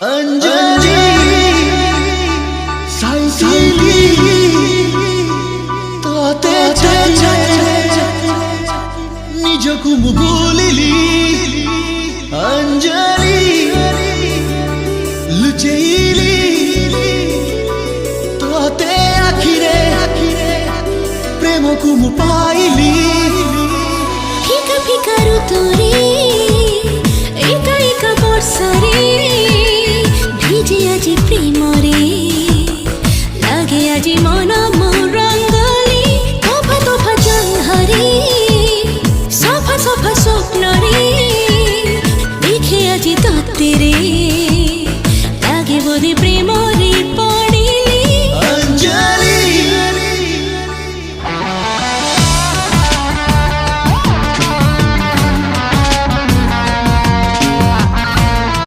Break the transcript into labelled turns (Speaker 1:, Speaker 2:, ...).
Speaker 1: अंजलि साइसिली तोते निजकु भूलिली अंजलि लुचैली तोते आखिरे प्रेमकु मु पाइली
Speaker 2: फिका फिका ऋतुरे एका एका वर्षरे ভিজে আজি প্রেমরে লাগে আজি মন মোর রঙ্গলি তোফা তোফা জহরে সফা সফা স্বপ্নরে দেখে আজি তত্ত্বে রে